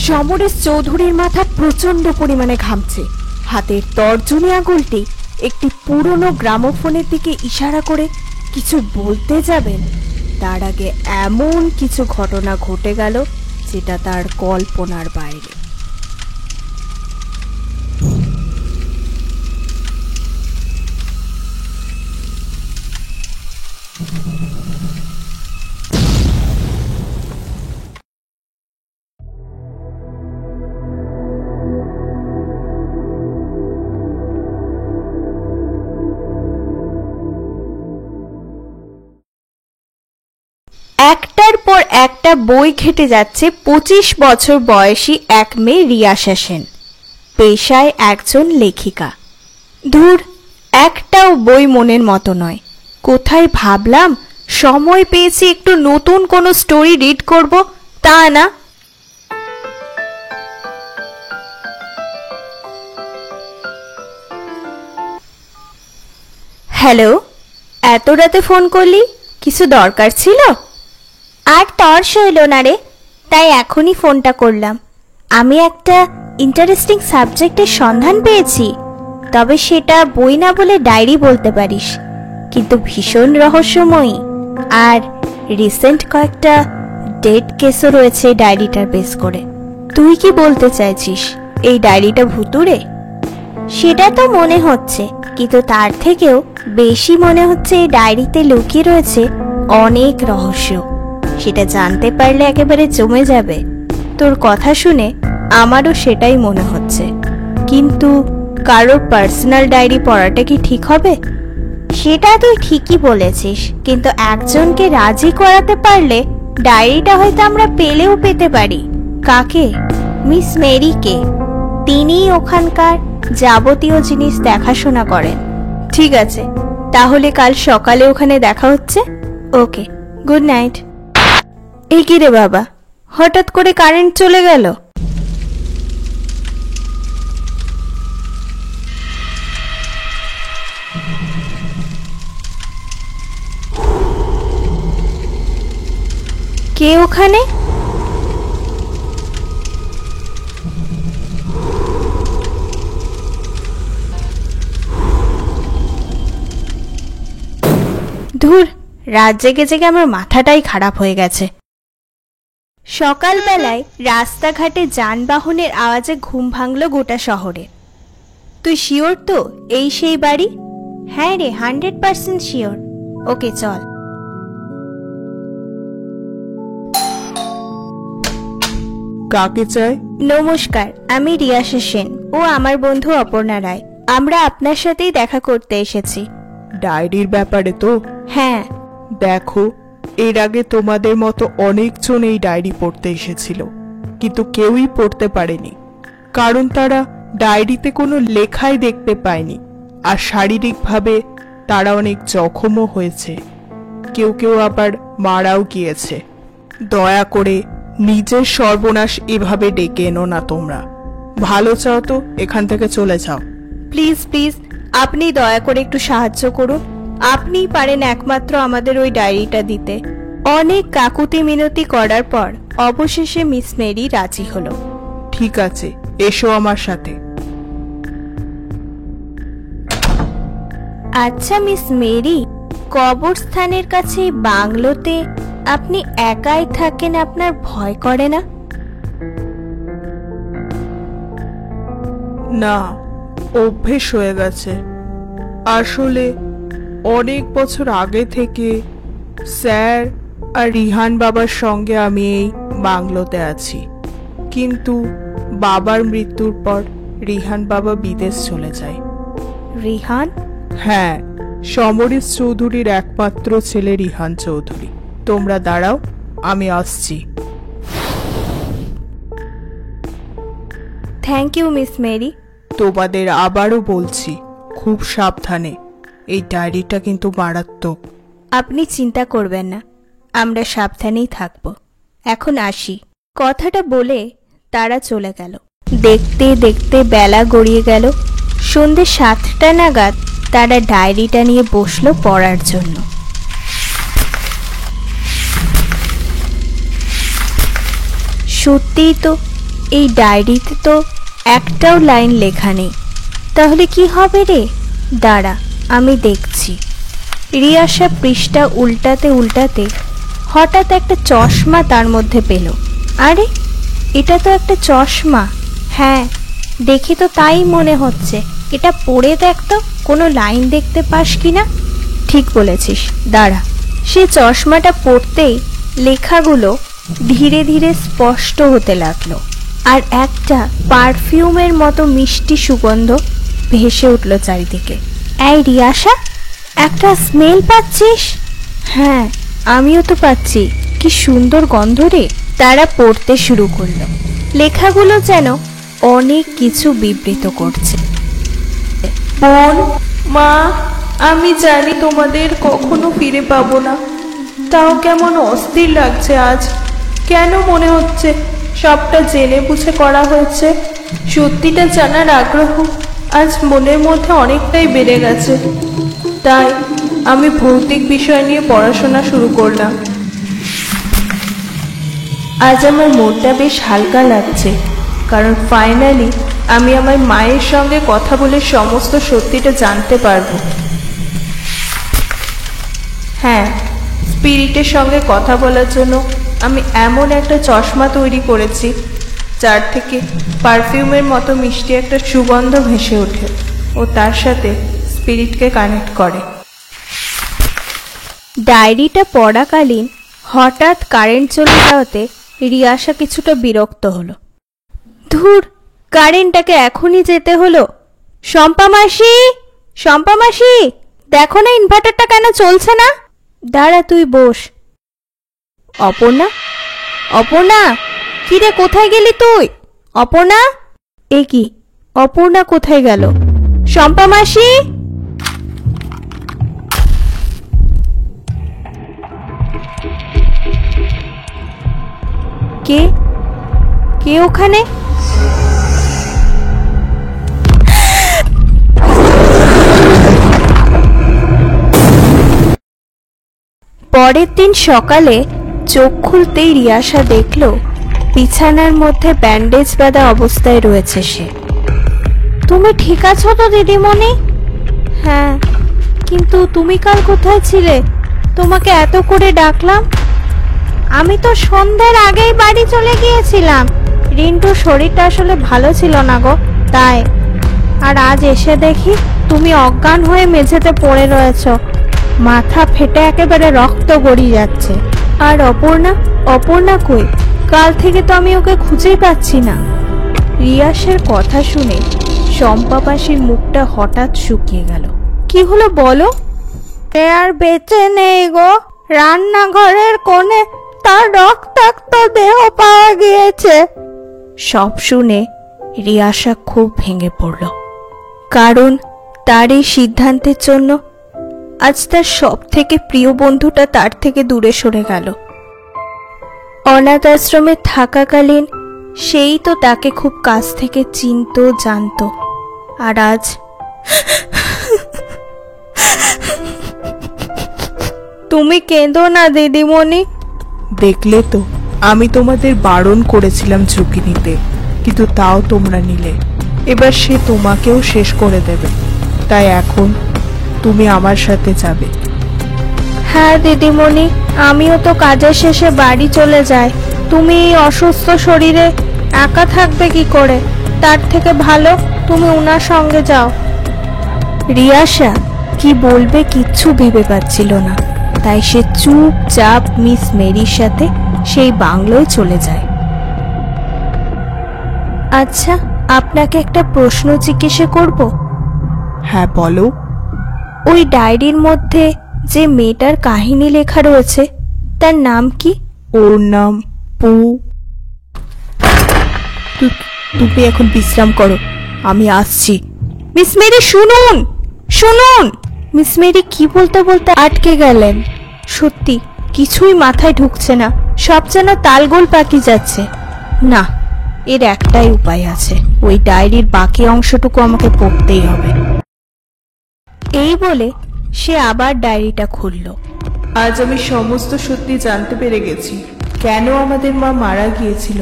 সমরেশ চৌধুরীর মাথা প্রচন্ড পরিমাণে ঘামছে। হাতের তর্জনী আঙুলটি একটি পুরনো গ্রামোফোনের দিকে ইশারা করে কিছু বলতে যাবেন, তার আগে এমন কিছু ঘটনা ঘটে গেল যেটা তার কল্পনার বাইরে। একটার পর একটা বই ঘেটে যাচ্ছে 25 বছর বয়সী এক মেয়ে রিয়াশা সেন, পেশায় একজন লেখিকা। ধুর, একটাও বই মনের মতো নয়। কোথায় ভাবলাম সময় পেয়েছি একটু নতুন কোনো স্টোরি রিড করব, তা না। হ্যালো, এত রাতে ফোন করলি? কিছু দরকার ছিল? আর তর্স হইল না রে, তাই এখনই ফোনটা করলাম। আমি একটা ইন্টারেস্টিং সাবজেক্টের সন্ধান পেয়েছি, তবে সেটা বই না বলে ডায়েরি বলতে পারিস, কিন্তু ভীষণ রহস্যময়ী। আর রিসেন্ট কয়েকটা ডেড কেসও রয়েছে ডায়েরিটার বেস করে। তুই কি বলতে চাইছিস, এই ডায়েরিটা ভুতুড়ে? সেটা তো মনে হচ্ছে, কিন্তু তার থেকেও বেশি মনে হচ্ছে এই ডায়েরিতে লুকিয়ে রয়েছে অনেক রহস্য। সেটা জানতে পারলে একেবারে জমে যাবে। তোর কথা শুনে আমারও সেটাই মনে হচ্ছে, কিন্তু কারোর পার্সোনাল ডায়েরি পড়াটা কি ঠিক হবে? সেটা তুই ঠিকই বলেছিস, কিন্তু একজনকে রাজি করাতে পারলে ডায়েরিটা হয়তো আমরা পেলেও পেতে পারি। কাকে? মিস মেরিকে। তিনিই ওখানকার যাবতীয় জিনিস দেখাশোনা করেন। ঠিক আছে, তাহলে কাল সকালে ওখানে দেখা হচ্ছে। ওকে, গুড নাইট। এই কি রে বাবা, হঠাৎ করে কারেন্ট চলে গেল? কে ওখানে? ধুর, রাত জেগে জেগে আমার মাথাটাই খারাপ হয়ে গেছে। সকালবেলায় রাস্তাঘাটে যানবাহনের আওয়াজে ঘুম ভাঙল গোটা শহরে। তুই শিওর তো এই সেই বাড়ি? হ্যাঁ রে, 100% শিওর। ওকে চল। কাকে চাই? নমস্কার, আমি রিয়াশা সেন ও আমার বন্ধু অপর্ণা রায়। আমরা আপনার সাথেই দেখা করতে এসেছি। ডায়েরির ব্যাপারে তো? হ্যাঁ। দেখো, এর আগে তোমাদের মতো অনেকজন এই ডায়েরি পড়তে এসেছিল, কিন্তু কেউই পড়তে পারেনি, কারণ তারা ডায়েরিতে কোনো লেখাই দেখতে পায়নি। আর শারীরিকভাবে তারা অনেক জখমও হয়েছে, কেউ কেউ আবার মারাও গিয়েছে। দয়া করে নিজের সর্বনাশ এভাবে ডেকে এনো না তোমরা। ভালো চাও তো এখান থেকে চলে যাও। প্লিজ প্লিজ, আপনি দয়া করে একটু সাহায্য করুন। আপনিই পারেন একমাত্র আমাদের ওই ডায়েরিটা দিতে। অনেক কাকুতি মিনতি করার পর অবশেষে মিস মেরি রাজি হলো। ঠিক আছে, এসো আমার সাথে। আচ্ছা মিস মেরি, কবরস্থানের কাছে বাংলোতে আপনি একাই থাকেন, আপনার ভয় করে না? না, অভ্যেস হয়ে গেছে। আসলে অনেক বছর আগে থেকে স্যার আর রিহান বাবার সঙ্গে আমি এই বাংলোতে আছি, কিন্তু বাবার মৃত্যুর পর রিহান বাবা বিদেশ চলে যায়। রিহান? হ্যাঁ, সমরেশ চৌধুরীর একমাত্র ছেলে রিহান চৌধুরী। তোমরা দাঁড়াও, আমি আসছি। Thank you Miss Mary. তোমাদের আবারও বলছি, খুব সাবধানে। এই ডায়েরিটা কিন্তু মারাত্মক। আপনি চিন্তা করবেন না, আমরা সাবধানেই থাকব। এখন আসি। কথাটা বলে তারা চলে গেল। দেখতে দেখতে বেলা গড়িয়ে গেল। সন্ধ্যে 7টা নাগাদ তারা ডায়েরিটা নিয়ে বসলো পড়ার জন্য। সত্যিই তো এই ডায়েরিতে তো একটাও লাইন লেখা নেই, তাহলে কি হবে রে? দাঁড়া, আমি দেখছি। রিয়াসা পৃষ্ঠা উল্টাতে উল্টাতে হঠাৎ একটা চশমা তার মধ্যে পেল। আরে, এটা তো একটা চশমা। হ্যাঁ, দেখি তো তাই মনে হচ্ছে। এটা পড়ে দেখ তো, কোনো লাইন দেখতে পাস কিনা। ঠিক বলেছিস, দাঁড়া। সে চশমাটা পড়তেই লেখাগুলো ধীরে ধীরে স্পষ্ট হতে লাগলো, আর একটা পারফিউমের মতো মিষ্টি সুগন্ধ ভেসে উঠল চারিদিকে। এই রিয়াসা, একটা স্মেল পাচ্ছিস? হ্যাঁ, আমিও তো পাচ্ছি। কি সুন্দর গন্ধ রে। তারা পড়তে শুরু করলো। লেখাগুলো যেন অনেক কিছু বিবৃত করছে। বোন, মা, আমি জানি তোমাদের কখনো ফিরে পাবো না, তাও কেমন অস্থির লাগছে আজ। কেন মনে হচ্ছে সবটা জেনে বুঝে করা হয়েছে? সত্যিটা জানার আগ্রহ আজ মনের মধ্যে অনেকটাই বেড়ে গেছে। তাই আমি ভৌতিক বিষয় নিয়ে পড়াশোনা শুরু করলাম। আজ আমার মনটা বেশ হালকা লাগছে, কারণ ফাইনালি আমি আমার মায়ের সঙ্গে কথা বলে সমস্ত সত্যিটা জানতে পারবো। হ্যাঁ, স্পিরিটের সঙ্গে কথা বলার জন্য আমি এমন একটা চশমা তৈরি করেছি যার থেকে পারফিউমের মতো মিষ্টি একটা সুগন্ধ ভেসে ওঠে ও তার সাথে স্পিরিটকে কানেক্ট করে। ডায়েরিটা পড়াকালীন হঠাৎ কারেন্ট চলে যাওয়াতে রিয়াসা কিছুটা বিরক্ত হলো। ধুর, কারেন্টটাকে এখনই যেতে হলো। শম্পা মাসি, শম্পা মাসি, দেখো না ইনভার্টারটা কেন চলছে না। দাঁড়া, তুই বস। অপর্ণা, অপর্ণা, কিরে কোথায় গেলি তুই? অপর্ণা, এ কি, অপর্ণা কোথায় গেল? শম্পা মাসি, কে কে ওখানে? পরের দিন সকালে চোখ খুলতেই রিয়াসা দেখল বিছানার মধ্যে ব্যান্ডেজ বাঁধা অবস্থায় রয়েছে সে। তুমি ঠিক আছো তো দিদিমণি? হ্যাঁ, কিন্তু তুমি কাল কোথায় ছিলে? তোমাকে এত করে ডাকলাম। আমি তো সন্ধ্যার আগেই বাড়ি চলে গিয়েছিলাম। রিন্টুর শরীরটা আসলে ভালো ছিল না গো, তাই। আর আজ এসে দেখি তুমি অজ্ঞান হয়ে মেঝেতে পড়ে রয়েছো, মাথা ফেটে একেবারে রক্ত গড়িয়ে যাচ্ছে। আর অপর্ণা, অপর্ণা কই? কাল থেকে তো আমি ওকে খুঁজেই পাচ্ছি না। রিয়াসের কথা শুনে শম্পা মাসির মুখটা হঠাৎ শুকিয়ে গেল। কি হলো বলো? এ আর বেঁচে নেই গো। রান্নাঘরের কোণে তার রক্তাক্ত দেহ পাওয়া গিয়েছে। সব শুনে রিয়াসা খুব ভেঙে পড়ল, কারণ তার এই সিদ্ধান্তের জন্য আজ তার সব থেকে প্রিয় বন্ধুটা তার থেকে দূরে সরে গেল। অনাথ আশ্রমে থাকাকালীন সেই তো তাকে খুব কাছ থেকে চিনতো, জানতো। আর আজ তুমি কেঁদো না দিদিমণি। দেখলে তো, আমি তোমাদের বারণ করেছিলাম ঝুঁকি নিতে, কিন্তু তাও তোমরা নিলে। এবার সে তোমাকেও শেষ করে দেবে, তাই এখন তুমি আমার সাথে যাবে। হ্যাঁ দিদিমণি, আমিও তো কাজের শেষে বাড়ি চলে যাই। তুমি এই অসুস্থ শরীরে একা থাকবে কি করে? তার থেকে ভালো তুমি উনার সঙ্গে যাও। রিয়াসা কি বলবে কিচ্ছু ভেবে পাচ্ছিল না, তাই সে চুপচাপ মিস মেরির সাথে সেই বাংলোয় চলে যায়। আচ্ছা, আপনাকে একটা প্রশ্ন জিজ্ঞেস করব? হ্যাঁ, বলো। ওই ডায়েরির মধ্যে যে মেয়েটার কাহিনী লেখা রয়েছে তার নাম কি? ওর নাম পু। তুমি এখন বিশ্রাম করো, আমি আসছি। মিস মেরি, শুনুন শুনুন। মিস মেরি কি বলতে বলতে আটকে গেলেন। সত্যি কিছুই মাথায় ঢুকছে না, সব যেন তালগোল পাকি যাচ্ছে। না, এর একটাই উপায় আছে, ওই ডায়েরির বাকি অংশটুকু আমাকে পড়তেই হবে। এই বলে সে আবার ডায়েরিটা খুলল। আজ আমি সমস্ত সত্যি জানতে পেরে গেছি, কেন আমাদের মা মারা গিয়েছিল।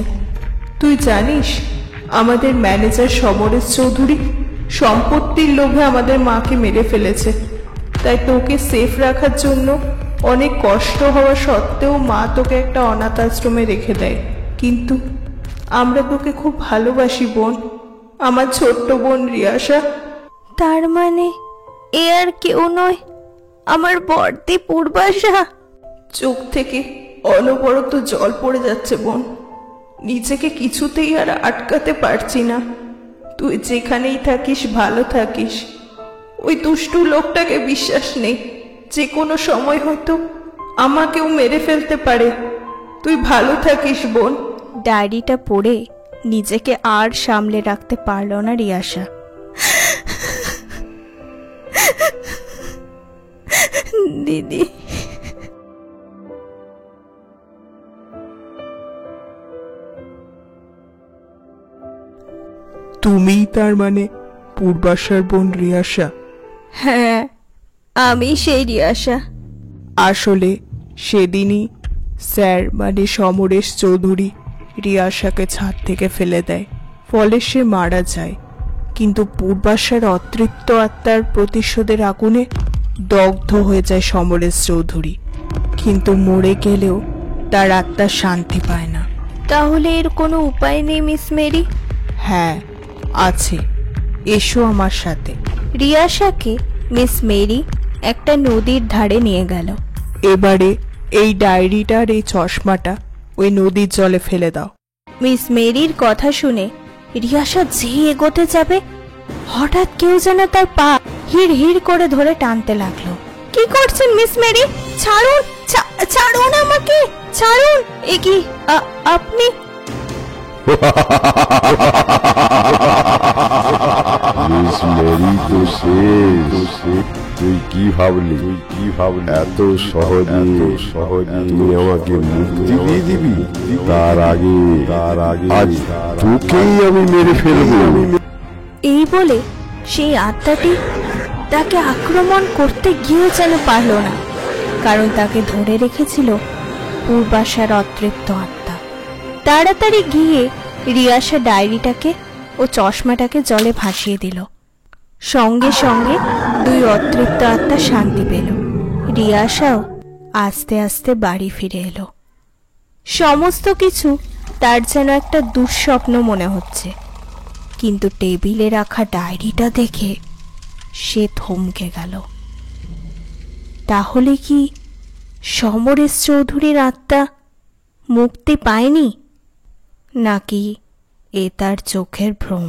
তুই জানিস আমাদের ম্যানেজার সমরেশ চৌধুরী সম্পত্তির লোভে আমাদের মাকে মেরে ফেলেছে। তাই তোকে সেফ রাখার জন্য অনেক কষ্ট হওয়া সত্ত্বেও মা তোকে একটা অনাথ আশ্রমে রেখে দেয়। কিন্তু আমরা তোকে খুব ভালোবাসি বোন, আমার ছোট্ট বোন রিয়াসা। তার মানে এ আর কেউ নয়, আমার বড়দি পূর্বাশা। চোখ থেকে অনবরত জল পড়ে যাচ্ছে বোন, নিজেকে কিছুতেই আর আটকাতে পারছি না। তুই যেখানেই থাকিস ভালো থাকিস। ওই দুষ্টু লোকটাকে বিশ্বাস নেই, যে কোনো সময় হয়তো আমাকেও মেরে ফেলতে পারে। তুই ভালো থাকিস বোন। ডায়েরিটা পড়ে নিজেকে আর সামলে রাখতে পারল না রিয়াসা। দিদি, তুমিই তার মানে পূর্বাশার বোন রিয়াসা? হ্যাঁ, আমি সেই রিয়াসা। আসলে সেদিনই স্যার মানে সমরেশ চৌধুরী রিয়াসাকে ছাদ থেকে ফেলে দেয়, ফলে সে মারা যায়। কিন্তু পূর্বাশার অতৃপ্ত আত্মার প্রতিশোধের আগুনে দগ্ধ হয়ে যায় সমরেশ চৌধুরী। কিন্তু মরে গেলেও তার আত্মা শান্তি পায় না। তাহলে এর কোনো উপায় নেই মিস মেরি? হ্যাঁ আছে, এসো আমার সাথে। রিয়াসাকে মিস মেরি একটা নদীর ধারে নিয়ে গেল। এবারে এই ডায়েরিটার এই চশমাটা ওই নদীর জলে ফেলে দাও। মিস মেরির কথা শুনে রিয়াসা যে এগোতে যাবে, হঠাৎ কেউ যেন তার পা হিড় হিড় করে ধরে টানতে লাগলো। কি করছেন মিস মেরি? ছাড়ুন, ছাড়ুন আমাকে, ছাড়ুন। এ কি আপনি? মিস মেরি তো শেষ। তুই কি ভাবলি? এত সহজে তুই আমাকে মুক্তি দিয়ে দিবি? তার আগে আজ তোকেই আমি মেরে ফেলবো। এই বলে সেই আত্মাটি তাকে আক্রমণ করতে গিয়েও যেন পারল না, কারণ তাকে ধরে রেখেছিল পূর্বাশার অতৃপ্ত আত্মা। তাড়াতাড়ি গিয়ে রিয়াসা ডায়েরিটাকে ও চশমাটাকে জলে ভাসিয়ে দিল। সঙ্গে সঙ্গে দুই অতৃপ্ত আত্মা শান্তি পেল। রিয়াসাও আস্তে আস্তে বাড়ি ফিরে এলো। সমস্ত কিছু তার যেন একটা দুঃস্বপ্ন মনে হচ্ছে। কিন্তু টেবিলে রাখা ডায়েরিটা দেখে সে থমকে গেল। তাহলে কি সমরেশ চৌধুরীর আত্মা মুক্তি পায়নি, নাকি এ তার চোখের ভ্রম?